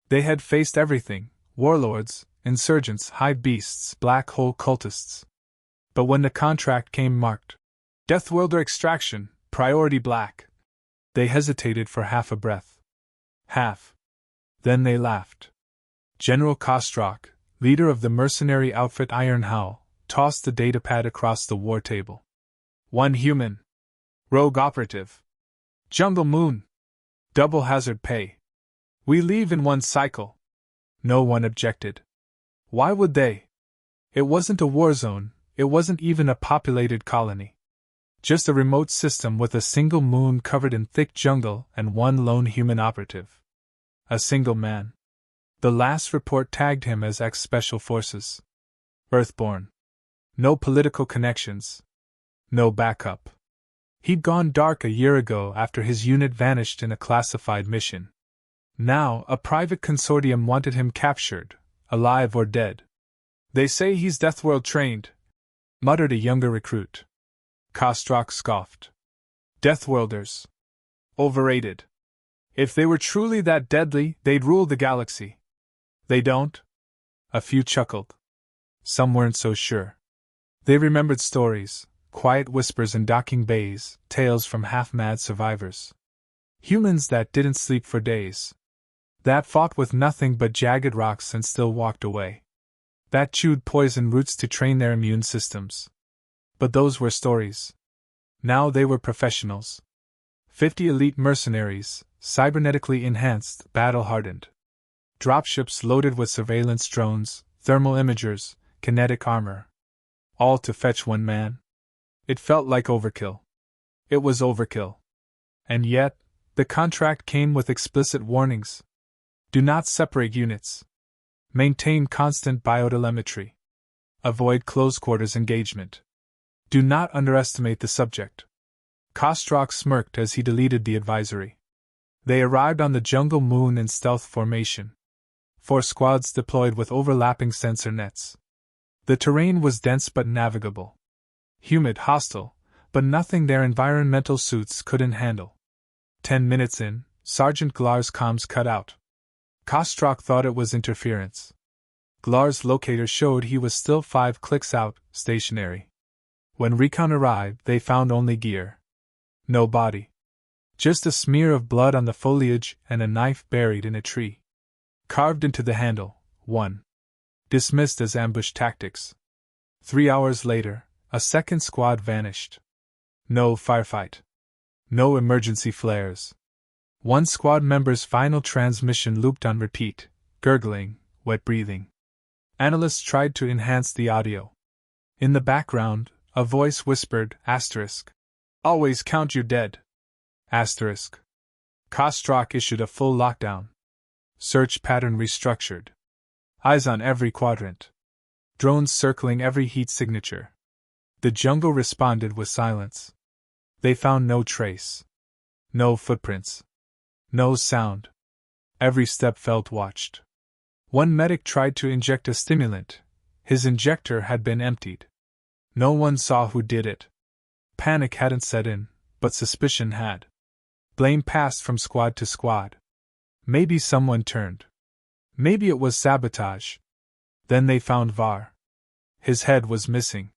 They had faced everything: warlords, insurgents, hive beasts, black hole cultists. But when the contract came marked Deathworlder Extraction, Priority Black, they hesitated for half a breath. Half. Then they laughed. General Kostrock, leader of the mercenary outfit Iron Howl, tossed the datapad across the war table. 1 human. Rogue operative. Jungle Moon. Double hazard pay. We leave in 1 cycle. No one objected. Why would they? It wasn't a war zone, it wasn't even a populated colony. Just a remote system with a single moon covered in thick jungle and 1 lone human operative. A single man. The last report tagged him as ex-Special Forces. Earthborn. No political connections. No backup. He'd gone dark a year ago after his unit vanished in a classified mission. Now, a private consortium wanted him captured, alive or dead. They say he's Deathworld trained, muttered a younger recruit. Kostrock scoffed. Deathworlders. Overrated. If they were truly that deadly, they'd rule the galaxy. They don't? A few chuckled. Some weren't so sure. They remembered stories, quiet whispers in docking bays, tales from half-mad survivors. Humans that didn't sleep for days. That fought with nothing but jagged rocks and still walked away. That chewed poison roots to train their immune systems. But those were stories. Now they were professionals. 50 elite mercenaries, cybernetically enhanced, battle-hardened. Dropships loaded with surveillance drones, thermal imagers, kinetic armor. All to fetch 1 man. It felt like overkill. It was overkill. And yet, the contract came with explicit warnings. Do not separate units. Maintain constant biotelemetry. Avoid close-quarters engagement. Do not underestimate the subject. Kostrock smirked as he deleted the advisory. They arrived on the jungle moon in stealth formation. 4 squads deployed with overlapping sensor nets. The terrain was dense but navigable. Humid, hostile, but nothing their environmental suits couldn't handle. 10 minutes in, Sergeant Glar's comms cut out. Kostrock thought it was interference. Glar's locator showed he was still 5 clicks out, stationary. When recon arrived, they found only gear. No body. Just a smear of blood on the foliage and a knife buried in a tree. Carved into the handle, 1. Dismissed as ambush tactics. 3 hours later, a second squad vanished. No firefight. No emergency flares. 1 squad member's final transmission looped on repeat, gurgling, wet breathing. Analysts tried to enhance the audio. In the background, a voice whispered, asterisk. Always count your dead. Asterisk. Kostrock issued a full lockdown. Search pattern restructured. Eyes on every quadrant. Drones circling every heat signature. The jungle responded with silence. They found no trace. No footprints. No sound. Every step felt watched. 1 medic tried to inject a stimulant. His injector had been emptied. No one saw who did it. Panic hadn't set in, but suspicion had. Blame passed from squad to squad. Maybe someone turned. Maybe it was sabotage. Then they found Var. His head was missing.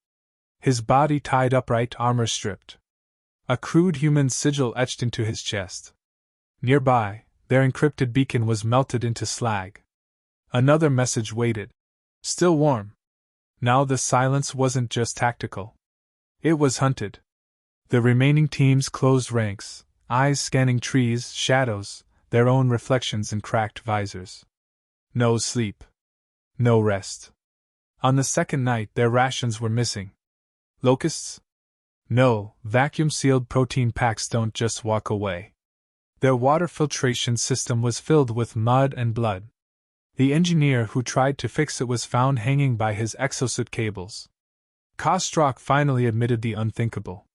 His body tied upright, armor stripped. A crude human sigil etched into his chest. Nearby, their encrypted beacon was melted into slag. Another message waited. Still warm. Now the silence wasn't just tactical. It was hunted. The remaining teams closed ranks, eyes scanning trees, shadows, their own reflections in cracked visors. No sleep. No rest. On the second night, their rations were missing. Locusts? No, vacuum-sealed protein packs don't just walk away. Their water filtration system was filled with mud and blood. The engineer who tried to fix it was found hanging by his exosuit cables. Kostrock finally admitted the unthinkable.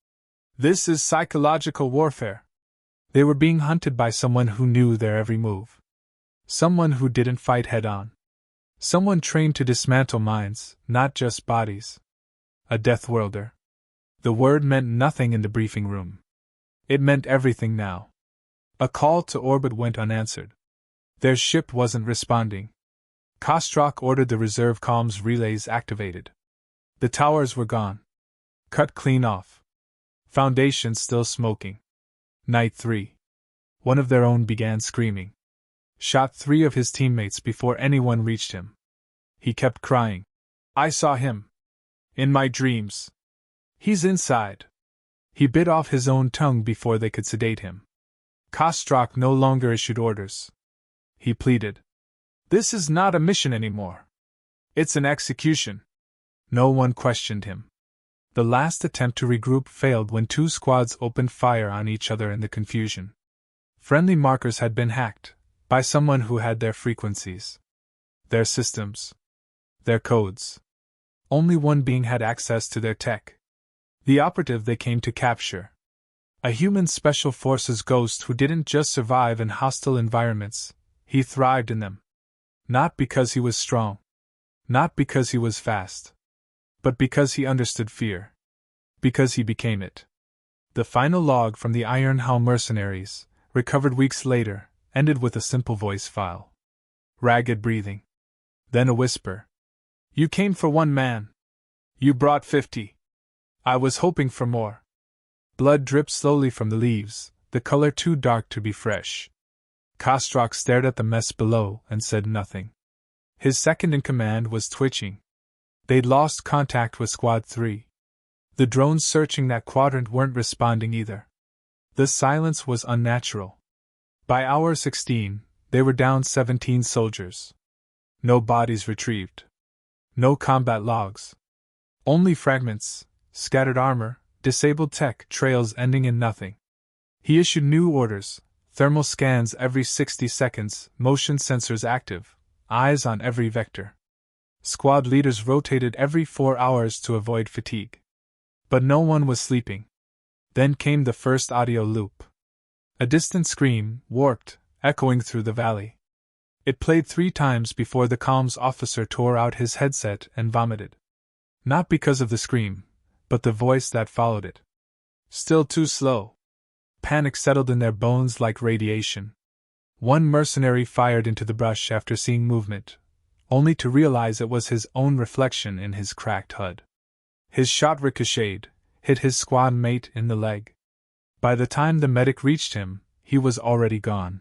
This is psychological warfare. They were being hunted by someone who knew their every move. Someone who didn't fight head-on. Someone trained to dismantle minds, not just bodies. A Deathworlder. The word meant nothing in the briefing room. It meant everything now. A call to orbit went unanswered. Their ship wasn't responding. Kostrak ordered the reserve comms relays activated. The towers were gone. Cut clean off. Foundations still smoking. Night 3. One of their own began screaming. Shot 3 of his teammates before anyone reached him. He kept crying. I saw him. In my dreams. He's inside. He bit off his own tongue before they could sedate him. Kostrak no longer issued orders. He pleaded. This is not a mission anymore. It's an execution. No one questioned him. The last attempt to regroup failed when 2 squads opened fire on each other in the confusion. Friendly markers had been hacked, by someone who had their frequencies. Their systems. Their codes. Only one being had access to their tech. The operative they came to capture. A human special forces ghost who didn't just survive in hostile environments, he thrived in them. Not because he was strong. Not because he was fast. But because he understood fear. Because he became it. The final log from the Iron Hull Mercenaries, recovered weeks later, ended with a simple voice file. Ragged breathing. Then a whisper. You came for 1 man. You brought 50. I was hoping for more. Blood dripped slowly from the leaves, the color too dark to be fresh. Kostrak stared at the mess below and said nothing. His second in command was twitching. They'd lost contact with Squad 3. The drones searching that quadrant weren't responding either. The silence was unnatural. By hour 16, they were down 17 soldiers. No bodies retrieved. No combat logs. Only fragments, scattered armor, disabled tech trails ending in nothing. He issued new orders, thermal scans every 60 seconds, motion sensors active, eyes on every vector. Squad leaders rotated every 4 hours to avoid fatigue. But no one was sleeping. Then came the first audio loop. A distant scream, warped, echoing through the valley. It played 3 times before the comms officer tore out his headset and vomited. Not because of the scream, but the voice that followed it. Still too slow. Panic settled in their bones like radiation. One mercenary fired into the brush after seeing movement, only to realize it was his own reflection in his cracked HUD. His shot ricocheted, hit his squad mate in the leg. By the time the medic reached him, he was already gone.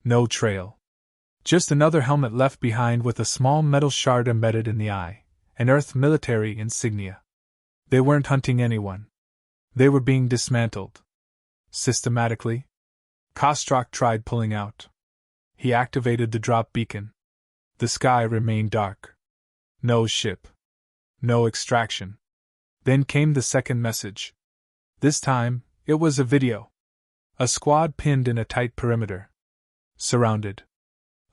No trail. Just another helmet left behind with a small metal shard embedded in the eye, an Earth military insignia. They weren't hunting anyone. They were being dismantled. Systematically. Kostrak tried pulling out. He activated the drop beacon. The sky remained dark. No ship. No extraction. Then came the second message. This time, it was a video. A squad pinned in a tight perimeter. Surrounded.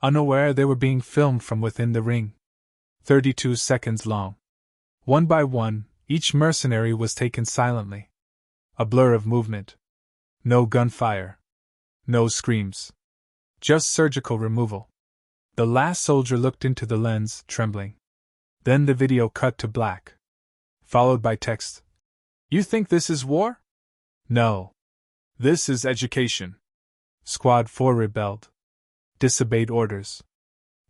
Unaware they were being filmed from within the ring. 32 seconds long. One by one, each mercenary was taken silently. A blur of movement. No gunfire. No screams. Just surgical removal. The last soldier looked into the lens, trembling. Then the video cut to black. Followed by text. You think this is war? No. This is education. Squad 4 rebelled. Disobeyed orders.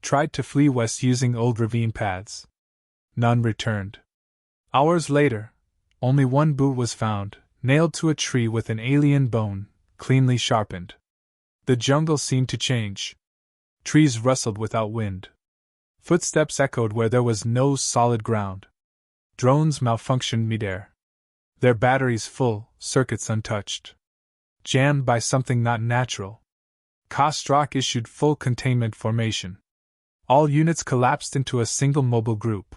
Tried to flee west using old ravine paths. None returned. Hours later, only one boot was found, nailed to a tree with an alien bone, cleanly sharpened. The jungle seemed to change. Trees rustled without wind. Footsteps echoed where there was no solid ground. Drones malfunctioned midair. Their batteries full, circuits untouched. Jammed by something not natural. Kostrak issued full containment formation. All units collapsed into a single mobile group.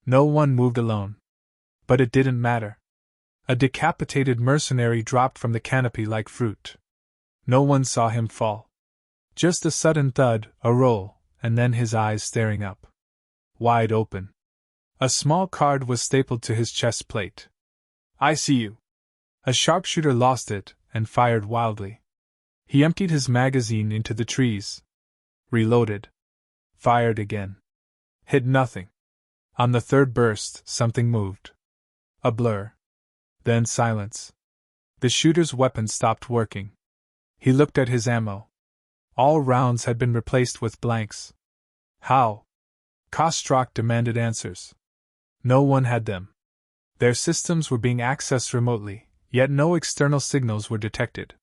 No one moved alone. But it didn't matter. A decapitated mercenary dropped from the canopy like fruit. No one saw him fall. Just a sudden thud, a roll, and then his eyes staring up. Wide open. A small card was stapled to his chest plate. I see you. A sharpshooter lost it, and fired wildly. He emptied his magazine into the trees. Reloaded. Fired again. Hit nothing. On the third burst, something moved. A blur. Then silence. The shooter's weapon stopped working. He looked at his ammo. All rounds had been replaced with blanks. How? Kostrak demanded answers. No one had them. Their systems were being accessed remotely, yet no external signals were detected.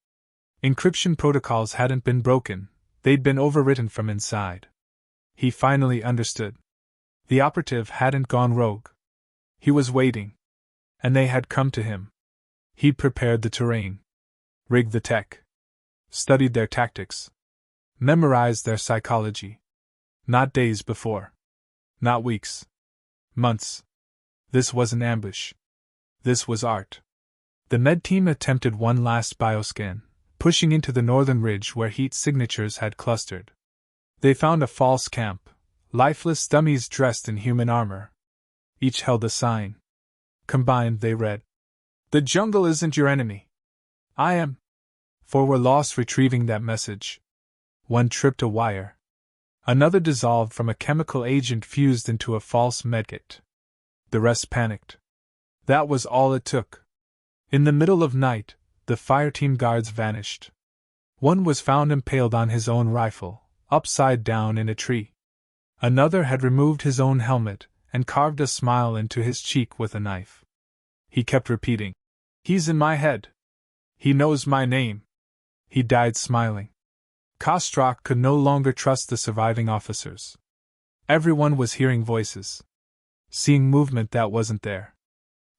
Encryption protocols hadn't been broken, they'd been overwritten from inside. He finally understood. The operative hadn't gone rogue. He was waiting. And they had come to him. He'd prepared the terrain, rigged the tech, studied their tactics, memorized their psychology. Not days before. Not weeks. Months. This was an ambush. This was art. The med team attempted one last bioscan, pushing into the northern ridge where heat signatures had clustered. They found a false camp, lifeless dummies dressed in human armor. Each held a sign. Combined, they read, "The jungle isn't your enemy. I am." Four were lost retrieving that message. One tripped a wire. Another dissolved from a chemical agent fused into a false medkit. The rest panicked. That was all it took. In the middle of night, the fireteam guards vanished. One was found impaled on his own rifle, upside down in a tree. Another had removed his own helmet and carved a smile into his cheek with a knife. He kept repeating, "He's in my head. He knows my name." He died smiling. Kostrak could no longer trust the surviving officers. Everyone was hearing voices, seeing movement that wasn't there.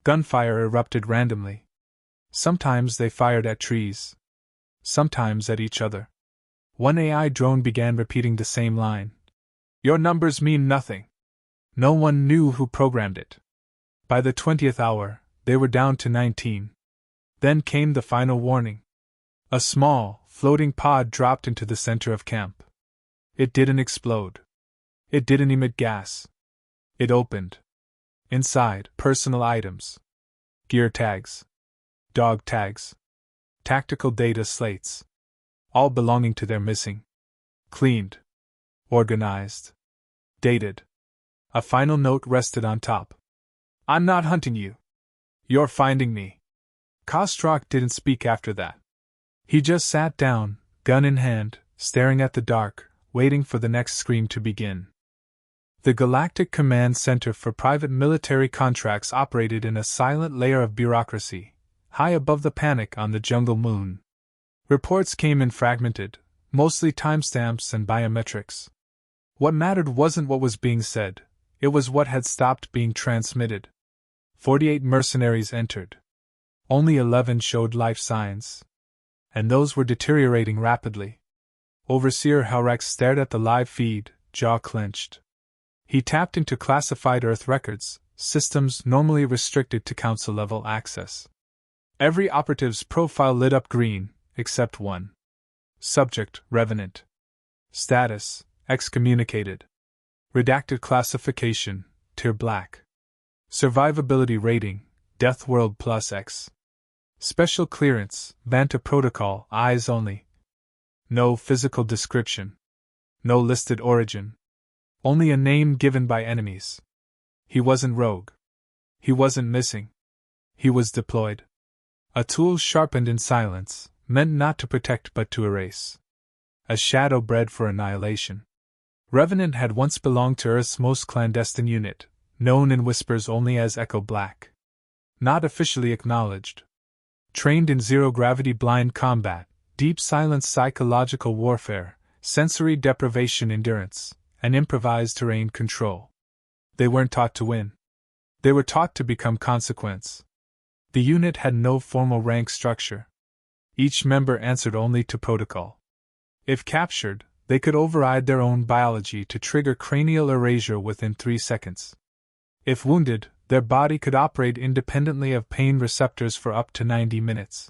Gunfire erupted randomly. Sometimes they fired at trees. Sometimes at each other. One AI drone began repeating the same line. "Your numbers mean nothing." No one knew who programmed it. By the 20th hour, they were down to 19. Then came the final warning. A small, floating pod dropped into the center of camp. It didn't explode. It didn't emit gas. It opened. Inside, personal items. Gear tags. Dog tags. Tactical data slates. All belonging to their missing. Cleaned. Organized. Dated. A final note rested on top. "I'm not hunting you. You're finding me." Kostrak didn't speak after that. He just sat down, gun in hand, staring at the dark, waiting for the next scream to begin. The Galactic Command Center for Private Military Contracts operated in a silent layer of bureaucracy, high above the panic on the jungle moon. Reports came in fragmented, mostly timestamps and biometrics. What mattered wasn't what was being said, it was what had stopped being transmitted. 48 mercenaries entered. Only 11 showed life signs. And those were deteriorating rapidly. Overseer Halrex stared at the live feed, jaw clenched. He tapped into classified Earth records, systems normally restricted to Council-level access. Every operative's profile lit up green, except one. Subject, Revenant. Status, excommunicated. Redacted classification, Tier Black. Survivability rating, Deathworld plus X. Special clearance, Vanta Protocol, eyes only. No physical description. No listed origin. Only a name given by enemies. He wasn't rogue. He wasn't missing. He was deployed. A tool sharpened in silence, meant not to protect but to erase. A shadow bred for annihilation. Revenant had once belonged to Earth's most clandestine unit, known in whispers only as Echo Black. Not officially acknowledged. Trained in zero-gravity blind combat, deep silence psychological warfare, sensory deprivation endurance, and improvised terrain control. They weren't taught to win. They were taught to become consequence. The unit had no formal rank structure. Each member answered only to protocol. If captured, they could override their own biology to trigger cranial erasure within 3 seconds. If wounded, their body could operate independently of pain receptors for up to 90 minutes.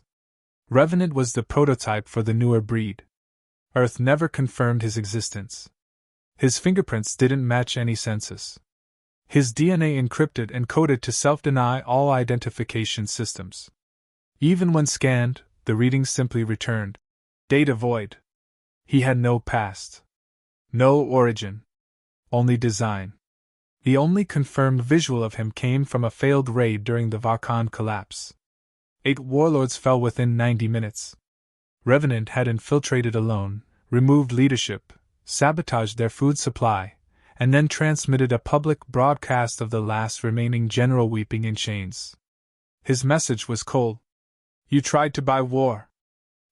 Revenant was the prototype for the newer breed. Earth never confirmed his existence. His fingerprints didn't match any census. His DNA encrypted and coded to self-deny all identification systems. Even when scanned, the readings simply returned. Data void. He had no past. No origin. Only design. The only confirmed visual of him came from a failed raid during the Varkon collapse. 8 warlords fell within 90 minutes. Revenant had infiltrated alone, removed leadership, sabotaged their food supply, and then transmitted a public broadcast of the last remaining general weeping in chains. His message was cold. You tried to buy war.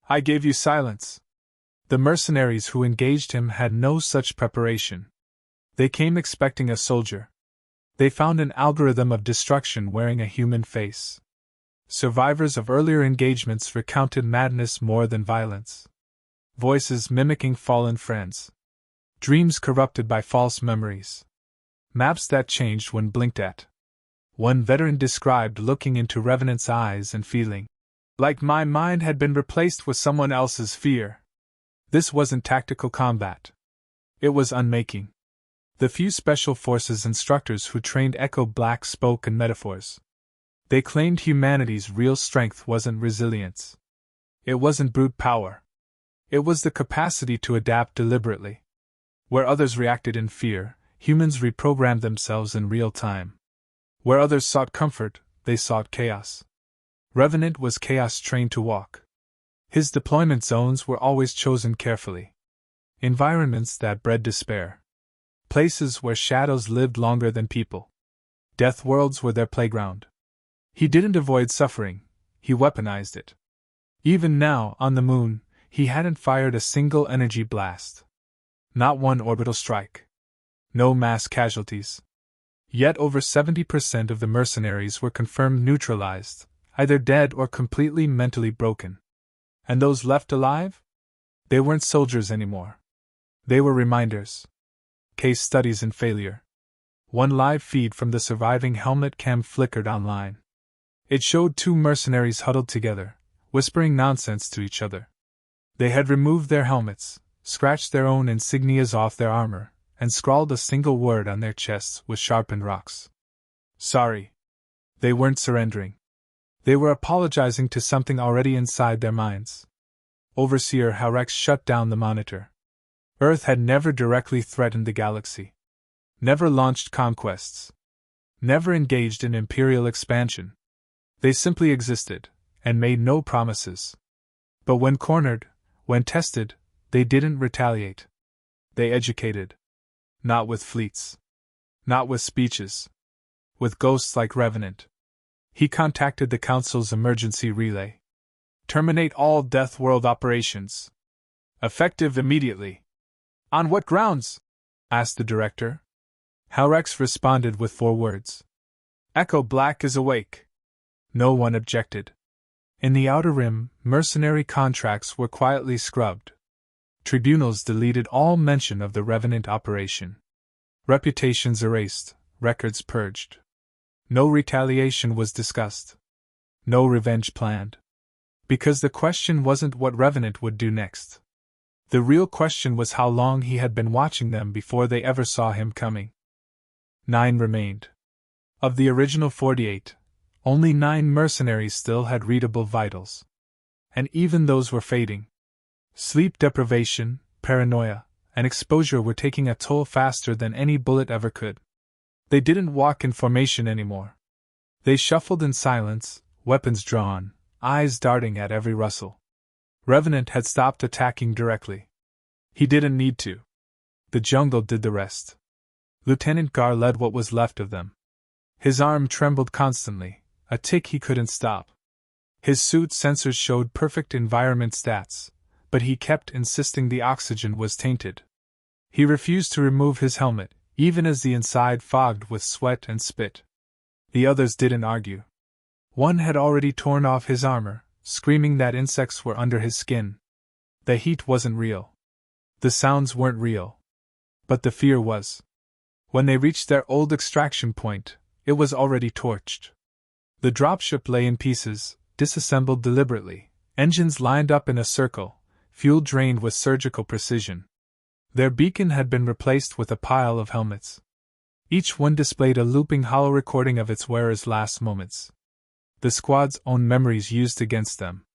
I gave you silence. The mercenaries who engaged him had no such preparation. They came expecting a soldier. They found an algorithm of destruction wearing a human face. Survivors of earlier engagements recounted madness more than violence. Voices mimicking fallen friends. Dreams corrupted by false memories. Maps that changed when blinked at. One veteran described looking into Revenant's eyes and feeling like my mind had been replaced with someone else's fear. This wasn't tactical combat. It was unmaking. The few Special Forces instructors who trained Echo Black spoke in metaphors. They claimed humanity's real strength wasn't resilience. It wasn't brute power. It was the capacity to adapt deliberately. Where others reacted in fear, humans reprogrammed themselves in real time. Where others sought comfort, they sought chaos. Revenant was chaos trained to walk. His deployment zones were always chosen carefully. Environments that bred despair. Places where shadows lived longer than people. Death worlds were their playground. He didn't avoid suffering, he weaponized it. Even now, on the moon, he hadn't fired a single energy blast. Not one orbital strike. No mass casualties. Yet over 70% of the mercenaries were confirmed neutralized, either dead or completely mentally broken. And those left alive? They weren't soldiers anymore. They were reminders. Case studies in failure. One live feed from the surviving helmet cam flickered online. It showed two mercenaries huddled together, whispering nonsense to each other. They had removed their helmets, scratched their own insignias off their armor, and scrawled a single word on their chests with sharpened rocks. Sorry. They weren't surrendering. They were apologizing to something already inside their minds. Overseer Haurex shut down the monitor. Earth had never directly threatened the galaxy. Never launched conquests. Never engaged in imperial expansion. They simply existed, and made no promises. But when cornered, when tested, they didn't retaliate. They educated. Not with fleets. Not with speeches. With ghosts like Revenant. He contacted the Council's emergency relay. Terminate all Deathworld operations. Effective immediately. On what grounds? Asked the director. Haurex responded with 4 words. Echo Black is awake. No one objected. In the Outer Rim, mercenary contracts were quietly scrubbed. Tribunals deleted all mention of the Revenant operation. Reputations erased, records purged. No retaliation was discussed. No revenge planned. Because the question wasn't what Revenant would do next. The real question was how long he had been watching them before they ever saw him coming. 9 remained. Of the original 48, only 9 mercenaries still had readable vitals. And even those were fading. Sleep deprivation, paranoia, and exposure were taking a toll faster than any bullet ever could. They didn't walk in formation anymore. They shuffled in silence, weapons drawn, eyes darting at every rustle. Revenant had stopped attacking directly. He didn't need to. The jungle did the rest. Lieutenant Gar led what was left of them. His arm trembled constantly, a tick he couldn't stop. His suit sensors showed perfect environment stats, but he kept insisting the oxygen was tainted. He refused to remove his helmet, even as the inside fogged with sweat and spit. The others didn't argue. One had already torn off his armor, screaming that insects were under his skin. The heat wasn't real. The sounds weren't real. But the fear was. When they reached their old extraction point, it was already torched. The dropship lay in pieces, disassembled deliberately, engines lined up in a circle, fuel drained with surgical precision. Their beacon had been replaced with a pile of helmets. Each one displayed a looping hollow recording of its wearer's last moments. The squad's own memories used against them.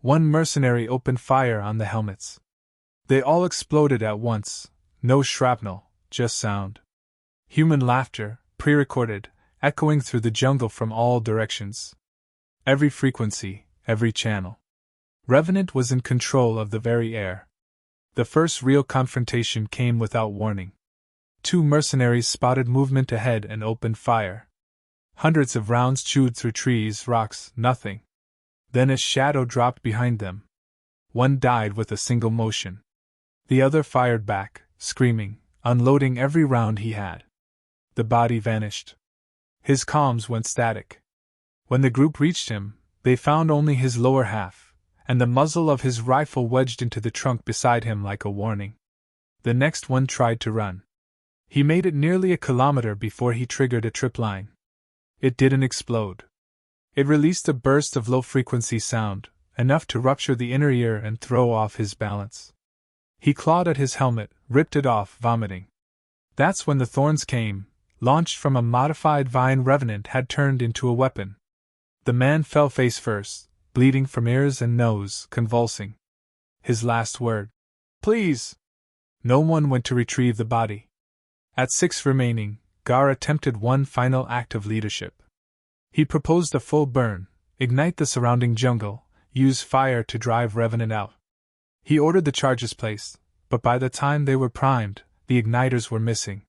One mercenary opened fire on the helmets. They all exploded at once, no shrapnel, just sound. Human laughter, pre-recorded, echoing through the jungle from all directions. Every frequency, every channel. Revenant was in control of the very air. The first real confrontation came without warning. 2 mercenaries spotted movement ahead and opened fire. Hundreds of rounds chewed through trees, rocks, nothing. Then a shadow dropped behind them. One died with a single motion. The other fired back, screaming, unloading every round he had. The body vanished. His comms went static. When the group reached him, they found only his lower half, and the muzzle of his rifle wedged into the trunk beside him like a warning. The next one tried to run. He made it nearly a kilometer before he triggered a tripline. It didn't explode. It released a burst of low-frequency sound, enough to rupture the inner ear and throw off his balance. He clawed at his helmet, ripped it off, vomiting. That's when the thorns came, launched from a modified vine Revenant had turned into a weapon. The man fell face first, bleeding from ears and nose, convulsing. His last word, "Please!" No one went to retrieve the body. At 6 remaining, Gar attempted one final act of leadership. He proposed a full burn, ignite the surrounding jungle, use fire to drive Revenant out. He ordered the charges placed, but by the time they were primed, the igniters were missing.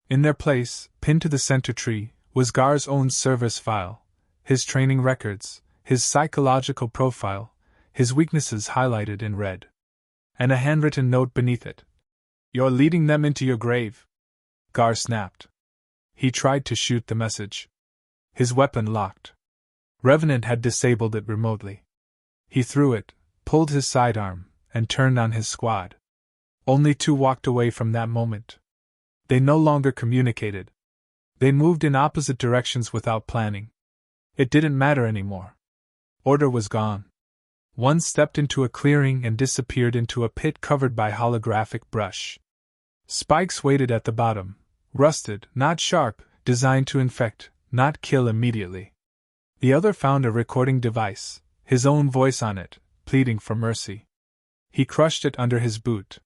In their place, pinned to the center tree, was Gar's own service file, his training records, his psychological profile, his weaknesses highlighted in red. And a handwritten note beneath it. "You're leading them into your grave." Gar snapped. He tried to shoot the message. His weapon locked. Revenant had disabled it remotely. He threw it, pulled his sidearm, and turned on his squad. Only 2 walked away from that moment. They no longer communicated. They moved in opposite directions without planning. It didn't matter anymore. Order was gone. One stepped into a clearing and disappeared into a pit covered by holographic brush. Spikes waited at the bottom, rusted, not sharp, designed to infect, not kill immediately. The other found a recording device, his own voice on it, pleading for mercy. He crushed it under his boot.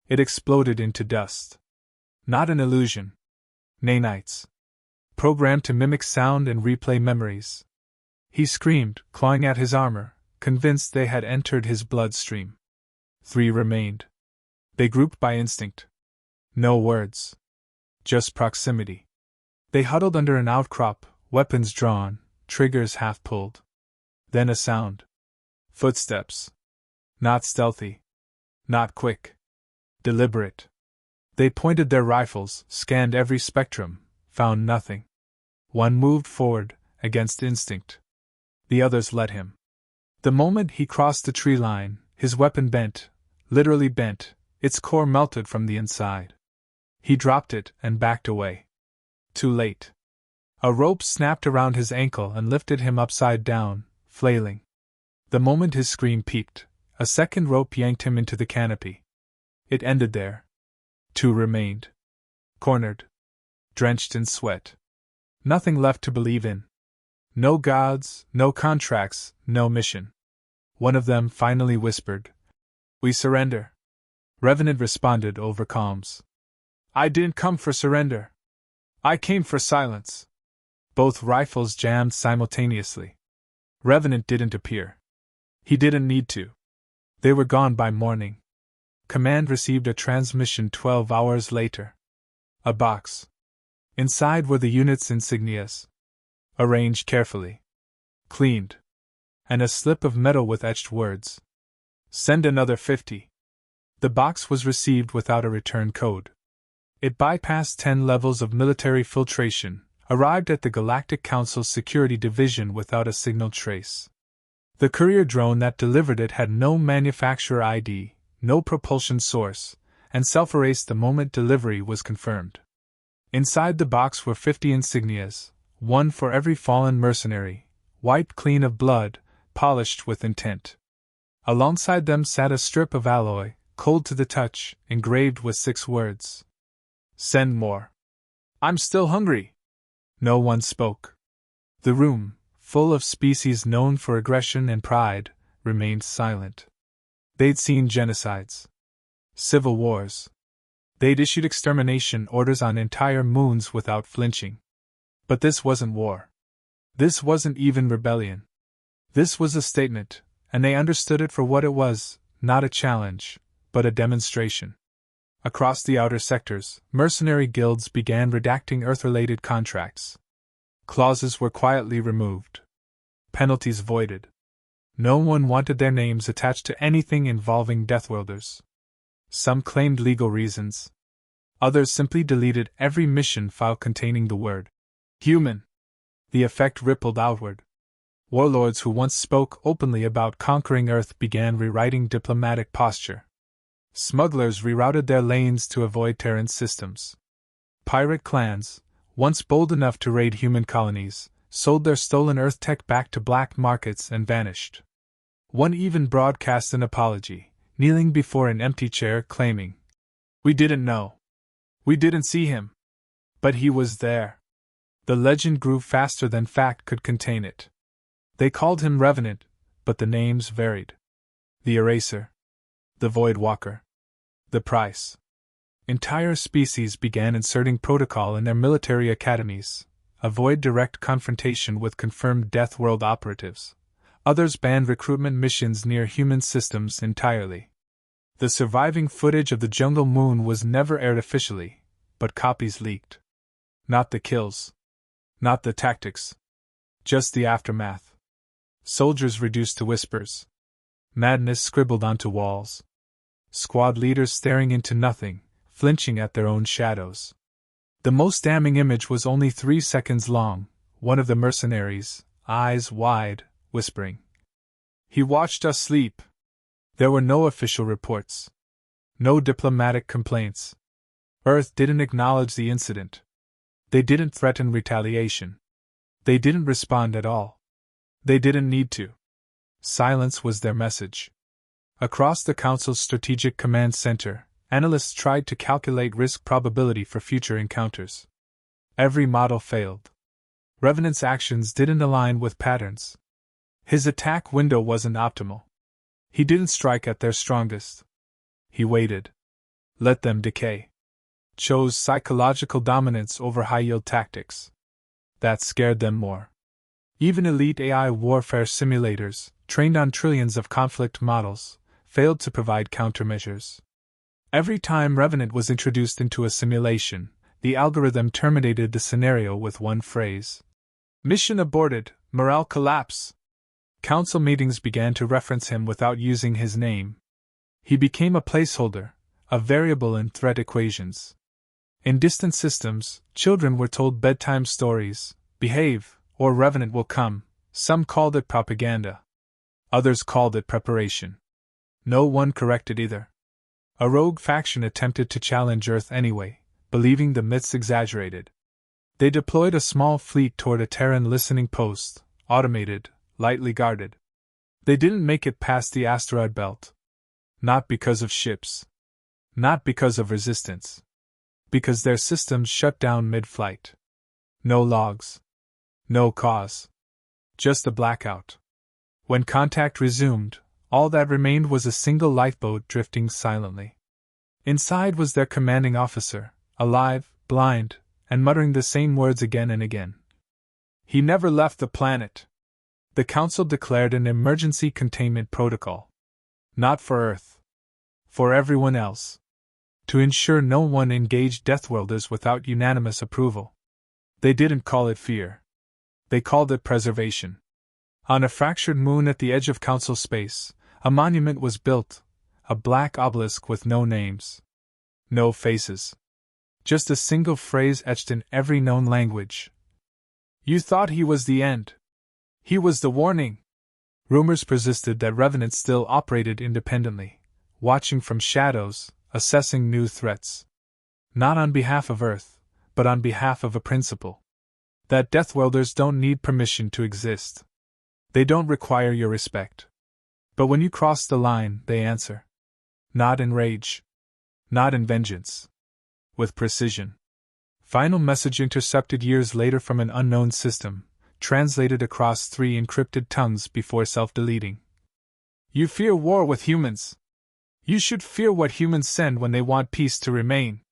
It exploded into dust. Not an illusion. Nanites. Programmed to mimic sound and replay memories. He screamed, clawing at his armor, convinced they had entered his bloodstream. 3 remained. They grouped by instinct. No words. Just proximity. They huddled under an outcrop, weapons drawn, triggers half pulled. Then a sound. Footsteps. Not stealthy. Not quick. Deliberate. They pointed their rifles, scanned every spectrum, found nothing. One moved forward, against instinct. The others let him. The moment he crossed the tree line, his weapon bent, literally bent, its core melted from the inside. He dropped it and backed away. Too late. A rope snapped around his ankle and lifted him upside down, flailing. The moment his scream peaked, a second rope yanked him into the canopy. It ended there. 2 remained. Cornered. Drenched in sweat. Nothing left to believe in. No gods, no contracts, no mission. One of them finally whispered, "We surrender." Revenant responded over comms. "I didn't come for surrender. I came for silence." Both rifles jammed simultaneously. Revenant didn't appear. He didn't need to. They were gone by morning. Command received a transmission 12 hours later. A box. Inside were the unit's insignias. Arranged carefully. Cleaned. And a slip of metal with etched words. "Send another 50. The box was received without a return code. It bypassed 10 levels of military filtration, arrived at the Galactic Council's Security Division without a signal trace. The courier drone that delivered it had no manufacturer ID, no propulsion source, and self-erased the moment delivery was confirmed. Inside the box were 50 insignias, one for every fallen mercenary, wiped clean of blood, polished with intent. Alongside them sat a strip of alloy, cold to the touch, engraved with 6 words. "Send more. I'm still hungry." No one spoke. The room, full of species known for aggression and pride, remained silent. They'd seen genocides. Civil wars. They'd issued extermination orders on entire moons without flinching. But this wasn't war. This wasn't even rebellion. This was a statement, and they understood it for what it was, not a challenge, but a demonstration. Across the outer sectors, mercenary guilds began redacting Earth-related contracts. Clauses were quietly removed. Penalties voided. No one wanted their names attached to anything involving Deathworlders. Some claimed legal reasons. Others simply deleted every mission file containing the word human. The effect rippled outward. Warlords who once spoke openly about conquering Earth began rewriting diplomatic posture. Smugglers rerouted their lanes to avoid Terran systems. Pirate clans, once bold enough to raid human colonies, sold their stolen Earth tech back to black markets and vanished. One even broadcast an apology, kneeling before an empty chair claiming, "We didn't know. We didn't see him. But he was there." The legend grew faster than fact could contain it. They called him Revenant, but the names varied. The Eraser. The Void Walker. The Price. Entire species began inserting protocol in their military academies, avoid direct confrontation with confirmed Deathworld operatives. Others banned recruitment missions near human systems entirely. The surviving footage of the Jungle Moon was never aired officially, but copies leaked. Not the kills. Not the tactics. Just the aftermath. Soldiers reduced to whispers. Madness scribbled onto walls. Squad leaders staring into nothing, flinching at their own shadows. The most damning image was only 3 seconds long, one of the mercenaries, eyes wide, whispering. "He watched us sleep." There were no official reports. No diplomatic complaints. Earth didn't acknowledge the incident. They didn't threaten retaliation. They didn't respond at all. They didn't need to. Silence was their message. Across the Council's Strategic Command Center, analysts tried to calculate risk probability for future encounters. Every model failed. Revenant's actions didn't align with patterns. His attack window wasn't optimal. He didn't strike at their strongest. He waited. Let them decay. Chose psychological dominance over high-yield tactics. That scared them more. Even elite AI warfare simulators, trained on trillions of conflict models, failed to provide countermeasures. Every time Revenant was introduced into a simulation, the algorithm terminated the scenario with one phrase. "Mission aborted, morale collapse." Council meetings began to reference him without using his name. He became a placeholder, a variable in threat equations. In distant systems, children were told bedtime stories, "Behave, or Revenant will come." Some called it propaganda. Others called it preparation. No one corrected either. A rogue faction attempted to challenge Earth anyway, believing the myths exaggerated. They deployed a small fleet toward a Terran listening post, automated, lightly guarded. They didn't make it past the asteroid belt. Not because of ships. Not because of resistance. Because their systems shut down mid-flight. No logs. No cause. Just a blackout. When contact resumed, all that remained was a single lifeboat drifting silently. Inside was their commanding officer, alive, blind, and muttering the same words again and again. "He never left the planet." The Council declared an emergency containment protocol. Not for Earth. For everyone else. To ensure no one engaged Deathworlders without unanimous approval. They didn't call it fear. They called it preservation. On a fractured moon at the edge of Council space, a monument was built, a black obelisk with no names. No faces. Just a single phrase etched in every known language. "You thought he was the end. He was the warning." Rumors persisted that Revenant still operated independently, watching from shadows, assessing new threats. Not on behalf of Earth, but on behalf of a principle. That Deathworlders don't need permission to exist. They don't require your respect. But when you cross the line, they answer. Not in rage. Not in vengeance. With precision. Final message intercepted years later from an unknown system, translated across 3 encrypted tongues before self-deleting. "You fear war with humans. You should fear what humans send when they want peace to remain."